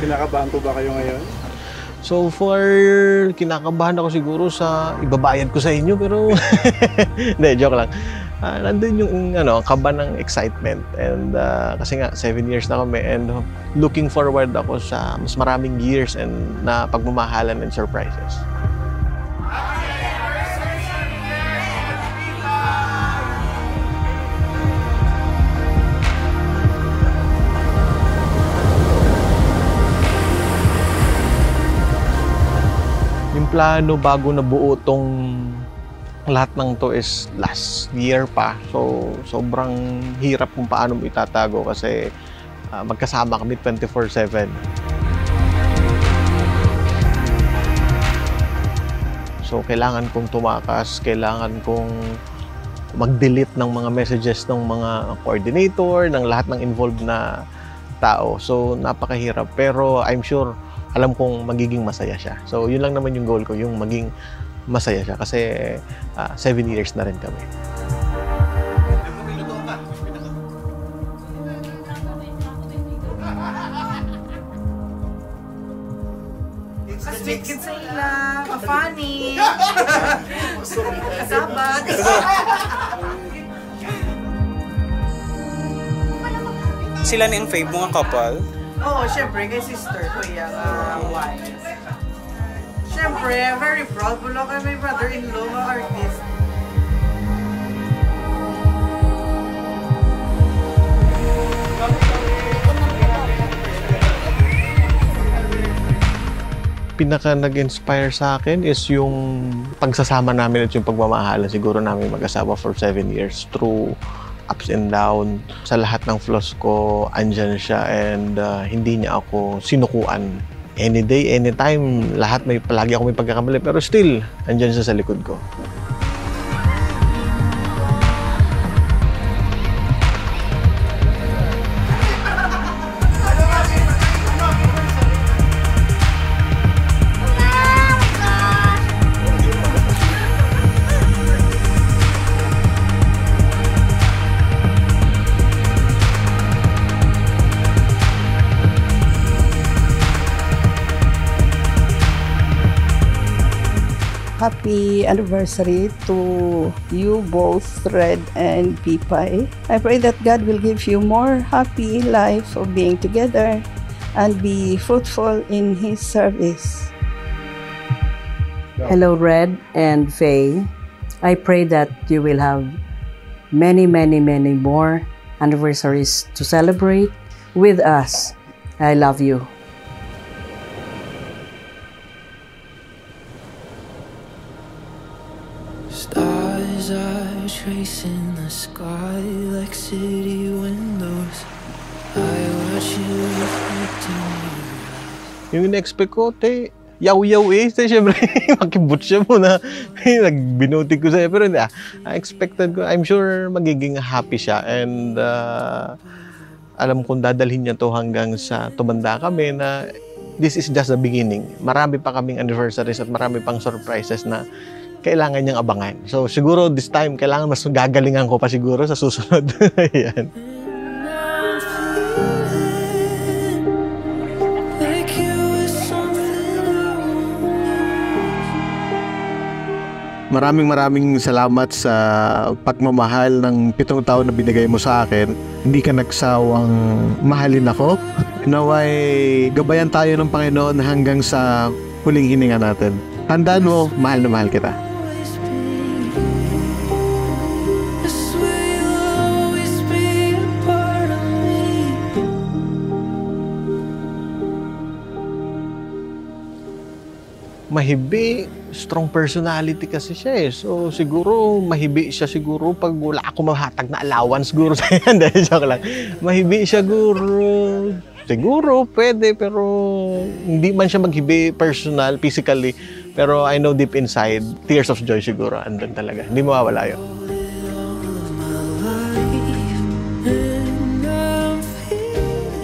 Kinakabahan po ba kayo ngayon? So far, kinakabahan ako siguro sa ibabayad ko sa inyo, pero hindi, joke lang. Nandun yung kaba ng excitement, and kasi nga 7 years na kami, and looking forward ako sa mas maraming years and na pagmamahalan and surprises. Yung plano bago nabuo tong lahat ng to is last year pa. So, sobrang hirap kung paano mo itatago kasi magkasama kami 24/7. So, kailangan kong tumakas, kailangan kong mag-delete ng mga messages ng mga coordinator, ng lahat ng involved na tao. So, napakahirap. Pero I'm sure, alam kong magiging masaya siya. So, yun lang naman yung goal ko, yung maging masaya siya. Kasi 7 years na rin kami. Speak it sila, ka-funny. Kasabat. Sila ni ang fave mo nga couple? Oo, syempre, kay sister ko yung wife. Syempre, very proud po lang kay my brother-in-law, mga artist. Pinaka nag-inspire sa akin is yung pagsasama namin at yung pagmamahalan siguro namin mag-asawa for 7 years through ups and down. Sa lahat ng flaws ko, andyan siya, and hindi niya ako sinukuan. Any day, anytime, palagi ako may pagkakamali, pero still, andyan siya sa likod ko. Happy anniversary to you both, Red and Pipay. I pray that God will give you more happy life of being together and be fruitful in His service. Hello, Red and Faye. I pray that you will have many, many, many more anniversaries to celebrate with us. I love you. Stars are tracing the sky like city windows. I watch you reflecting your Yung in-expect ko, yaw-yaw Siyempre, makibot siya muna. Nagbinuti ko sa'yo. Pero hindi, expected ko, I'm sure magiging happy siya. And alam kong dadalhin niya to hanggang sa tumanda kami na this is just the beginning. Marami pa kaming anniversaries at marami pang surprises na kailangan niyang abangan. So siguro this time, kailangan mas gagalingan ko pa siguro sa susunod. Ayan. Maraming salamat sa pagmamahal ng 7 taon na binigay mo sa akin. Hindi ka nagsawang mahalin ako. Naway gabayan tayo ng Panginoon hanggang sa huling hininga natin. Tandaan mo, mahal na mahal kita. Mahibi, strong personality kasi siya eh. So siguro mahibi siya siguro pag wala ako mahatag na allowance siguro sa yan. Dahil joke lang. Mahibi siya siguro pwede, pero hindi man siya maghibi personal, physically. Pero I know deep inside, tears of joy siguro andun talaga. Hindi mawawala yun.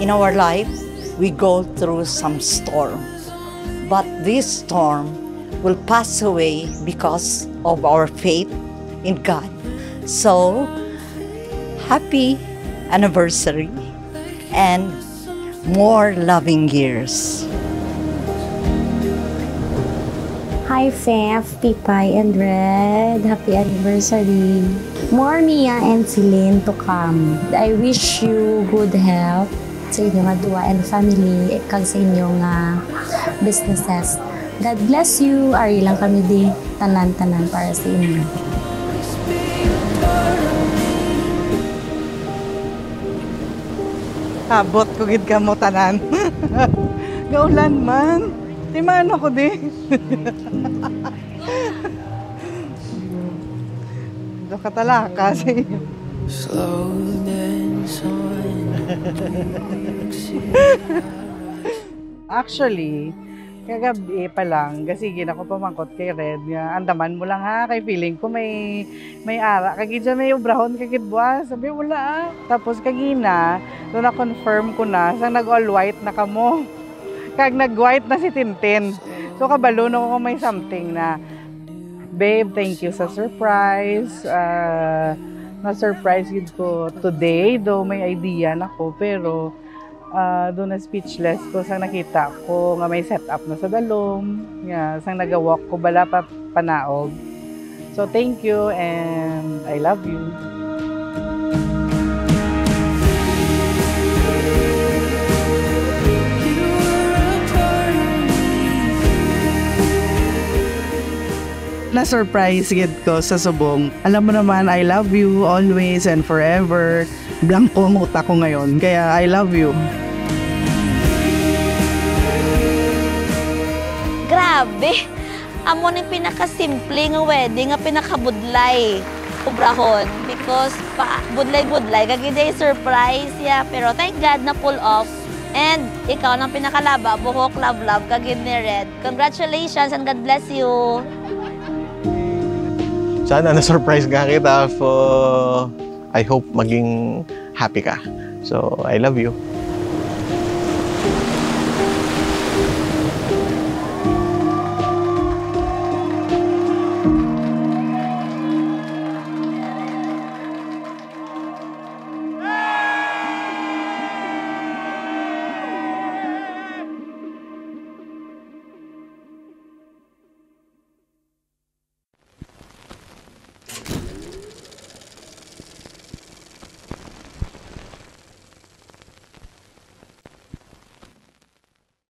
In our life, we go through some storm. But this storm will pass away because of our faith in God. So, happy anniversary, and more loving years. Hi, Fef, Pipay, and Red. Happy anniversary. More Mia and Celine to come. I wish you good health sa inyong adwa and family kag sa inyong businesses. God bless you. Ari lang kami di tanan-tanan para sa inyo. Abot ko gid ka mo tanan. Gaulan man. Di man ako di. Do ka talaka sa iyo. Slow dance on. Actually, kagabi pa lang, gasigin ako pamangkot kay Red nga, andaman mo lang ha, kay feeling ko may ara. Kagi dyan may ubrahon kagid buwas. Sabi, wala. Tapos kagina, doon na-confirm ko na, sang nag-all white na kamo. Kag nag-white na si Tintin. So kabalo na ko may something na, babe, thank you sa surprise. Na-surprise yun ko today, though may idea na ko, pero doon na speechless ko sang nakita ko nga may setup na sa dalom. Yeah, sang nag-walk ko bala pa panaog. So thank you and I love you. Na-surprise gid ko sa subong. Alam mo naman, I love you always and forever. Blanco ang utak ko ngayon, kaya I love you. Grabe! Amo ni pinakasimple nga wedding nga pinakabudlay. Ubrahon. Because budlay-budlay. Kagiday surprise ya. Pero thank God na pull off. And ikaw nang pinakalaba, buhok, love, kagid ni Red. Congratulations and God bless you. Sana na-surprise ka kita. I hope maging happy ka. So, I love you.